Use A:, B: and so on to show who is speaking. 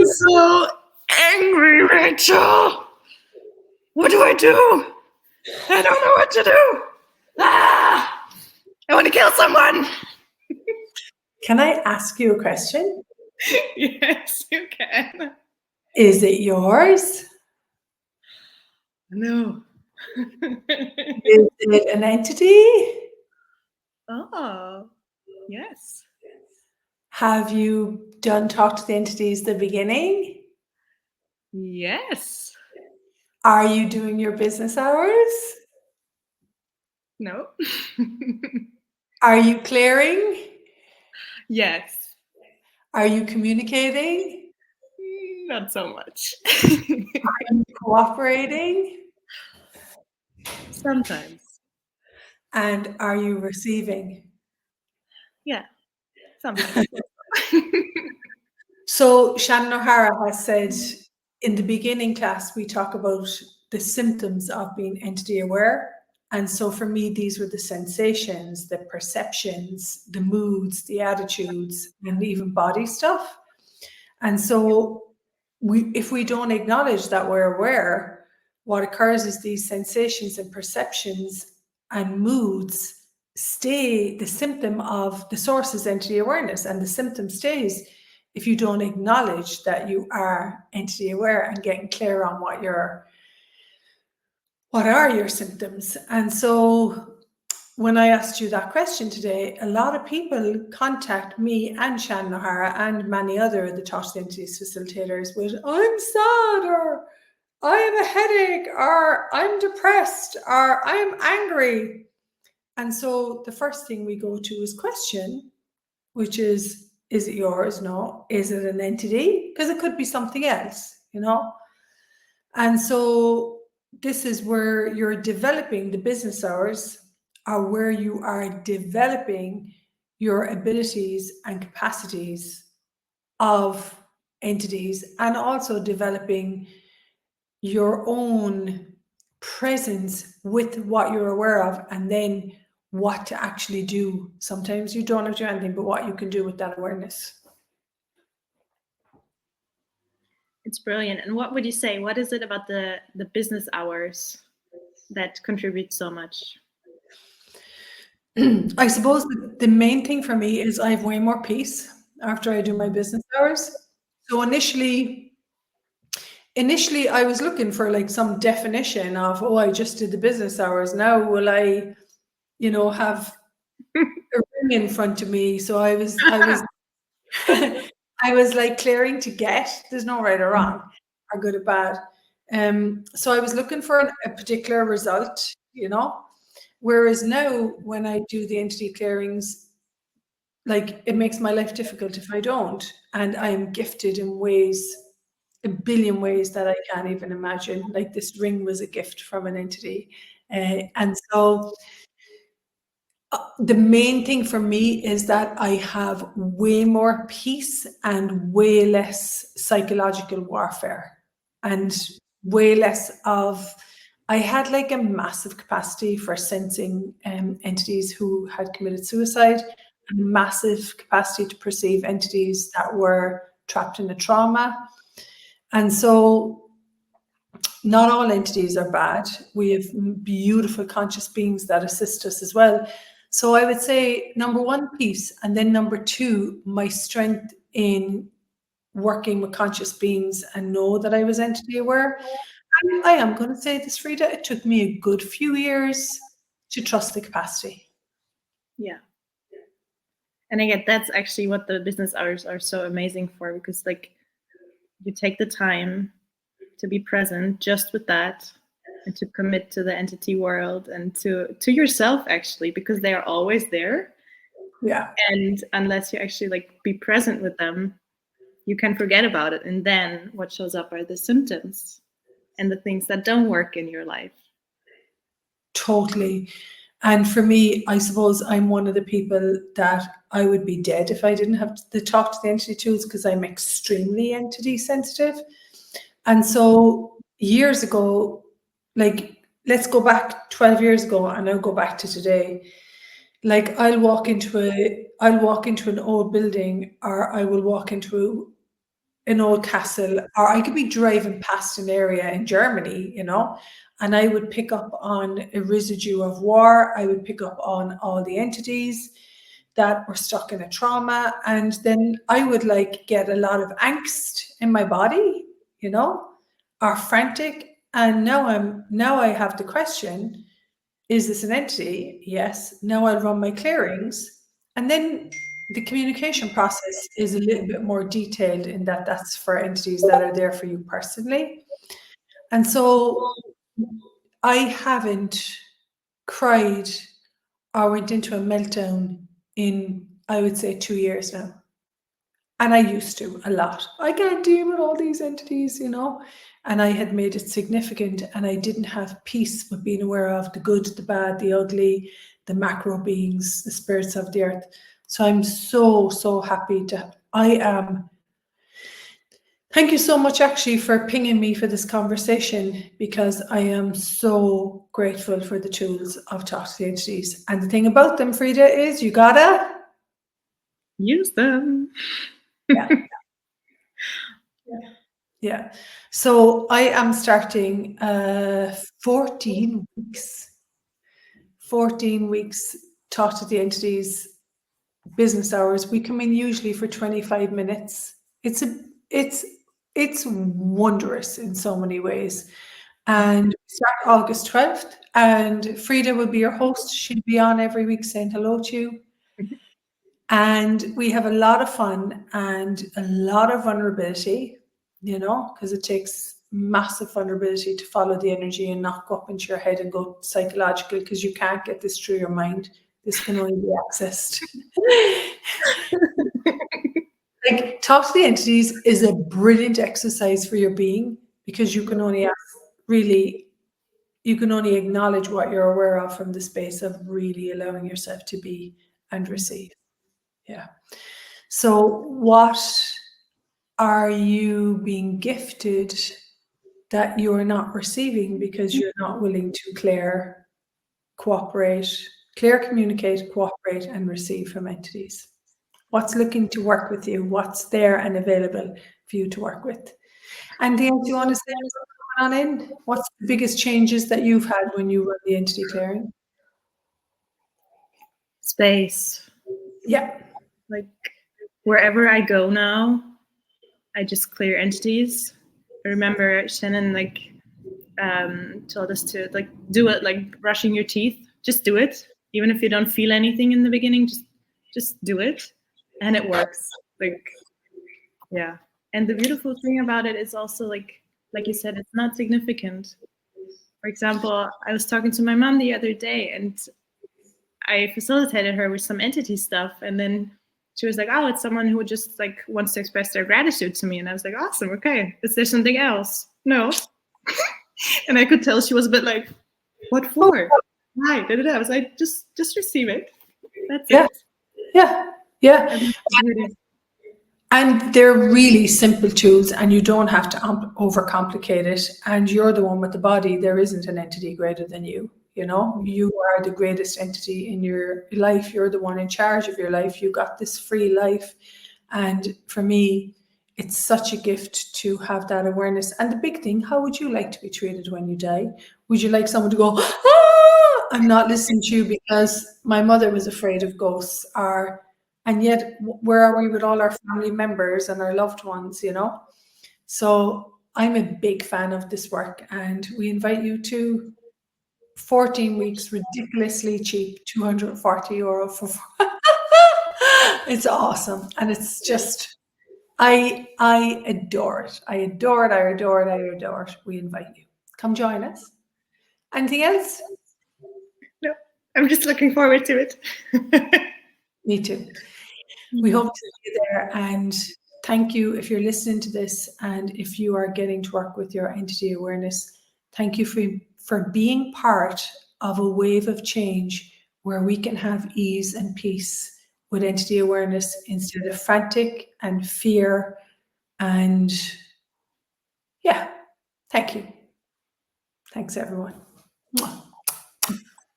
A: so angry, Rachel. What do? I don't know what to do. Ah! I want to kill someone.
B: Can I ask you a question?
A: Yes, you can.
B: Is it yours?
A: No.
B: Is it an entity?
A: Oh, yes.
B: Have you done talk to the entities at the beginning?
A: Yes.
B: Are you doing your business hours?
A: No.
B: Are you clearing?
A: Yes.
B: Are you communicating?
A: Not so much.
B: Are you cooperating?
A: Sometimes.
B: And are you receiving?
A: Yeah, sometimes.
B: So Shannon O'Hara has said in the beginning class, we talk about the symptoms of being entity aware. And so for me, these were the sensations, the perceptions, the moods, the attitudes, and even body stuff. And so if we don't acknowledge that we're aware, what occurs is these sensations and perceptions and moods stay the symptom of the source is entity awareness, and the symptom stays if you don't acknowledge that you are entity aware and getting clear on what are your symptoms. And so when I asked you that question today, a lot of people contact me and Shannon O'Hara and many other of the Talk to the Entities facilitators with, I'm sad, or I have a headache, or I'm depressed, or I'm angry. And so the first thing we go to is question, which is it yours? No. Is it an entity? Because it could be something else, you know? And so this is where you're developing the business hours, are where you are developing your abilities and capacities of entities, and also developing your own presence with what you're aware of, and then what to actually do. Sometimes you don't have to do anything, but what you can do with that awareness.
A: It's brilliant. And what would you say? What is it about the business hours that contribute so much?
B: I suppose the main thing for me is I have way more peace after I do my business hours. So initially I was looking for like some definition of, oh, I just did the business hours. Now will I, have a ring in front of me? So I was I was like clearing to get. There's no right or wrong, or good or bad. So I was looking for a particular result, Whereas now, when I do the entity clearings, like it makes my life difficult if I don't, and I am gifted in ways, a billion ways that I can't even imagine. Like this ring was a gift from an entity, and so the main thing for me is that I have way more peace and way less psychological warfare, and way less of, I had like a massive capacity for sensing entities who had committed suicide, and a massive capacity to perceive entities that were trapped in a trauma. And so not all entities are bad. We have beautiful conscious beings that assist us as well. So I would say number one, peace, and then number two, my strength in working with conscious beings and know that I was entity aware. And I am going to say this, Frida, it took me a good few years to trust the capacity.
A: Yeah. And again, that's actually what the business hours are so amazing for, because like you take the time to be present just with that, and to commit to the entity world and to yourself, actually, because they are always there.
B: Yeah.
A: And unless you actually like be present with them, you can forget about it. And then what shows up are the symptoms and the things that don't work in your life.
B: Totally. And for me, I suppose I'm one of the people that I would be dead if I didn't have the talk to the entity tools, because I'm extremely entity sensitive. And so years ago, like let's go back 12 years ago, and I'll go back to today. Like I'll walk into an old building, or I will walk into an old castle, or I could be driving past an area in Germany, you know, and I would pick up on a residue of war. I would pick up on all the entities that were stuck in a trauma, and then I would like get a lot of angst in my body, you know, or frantic. And now I have the question, is this an entity? Yes. Now I'll run my clearings. And then the communication process is a little bit more detailed in that that's for entities that are there for you personally. And so I haven't cried or went into a meltdown in, I would say, 2 years now. And I used to a lot. I can't deal with all these entities, you know. And I had made it significant, and I didn't have peace with being aware of the good, the bad, the ugly, the macro beings, the spirits of the earth. So I'm so, so happy thank you so much actually for pinging me for this conversation, because I am so grateful for the tools of Talk to the Entities. And the thing about them, Frida, is you gotta
A: use them.
B: Yeah. Yeah. So I am starting 14 weeks Talk to the Entities business hours. We come in usually for 25 minutes. It's wondrous in so many ways. And we start August 12th, and Frida will be your host. She'll be on every week saying hello to you. And we have a lot of fun and a lot of vulnerability, you know, because it takes massive vulnerability to follow the energy and not go up into your head and go psychological, because you can't get this through your mind. This can only be accessed. Like, Talk to the Entities is a brilliant exercise for your being, because you can only you can only acknowledge what you're aware of from the space of really allowing yourself to be and receive. Yeah. So what are you being gifted that you're not receiving because you're not willing to clear, communicate, cooperate, and receive from entities? What's looking to work with you? What's there and available for you to work with? Anything else you want to say coming on in? What's the biggest changes that you've had when you run the entity clearing?
A: Space.
B: Yeah.
A: Like, wherever I go now, I just clear entities. I remember Shannon told us to do it, like brushing your teeth. Just do it, even if you don't feel anything in the beginning. Just do it, and it works. Yeah. And the beautiful thing about it is also like you said, it's not significant. For example, I was talking to my mom the other day, and I facilitated her with some entity stuff, and then she was like, "Oh, it's someone who just wants to express their gratitude to me." And I was like, "Awesome, okay. Is there something else?" No. And I could tell she was a bit like, "What for? Why?" I was like, "Just receive it. That's it."
B: Yeah. And they're really simple tools, and you don't have to overcomplicate it. And you're the one with the body. There isn't an entity greater than you. You know, you are the greatest entity in your life. You're the one in charge of your life. You got this free life. And for me, it's such a gift to have that awareness. And the big thing, how would you like to be treated when you die? Would you like someone to go, "Ah," and not listen to you because my mother was afraid of ghosts, and yet where are we with all our family members and our loved ones, you know? So I'm a big fan of this work, and we invite you to 14 weeks, ridiculously cheap, €240 for it's awesome. And it's just, I adore it. I adore it. We invite you. Come join us. Anything else?
A: No, I'm just looking forward to it.
B: Me too. We hope to see you there, and thank you if you're listening to this, and if you are getting to work with your entity awareness. Thank you for being part of a wave of change where we can have ease and peace with entity awareness instead of frantic and fear. And yeah, thank you. Thanks, everyone. Mwah.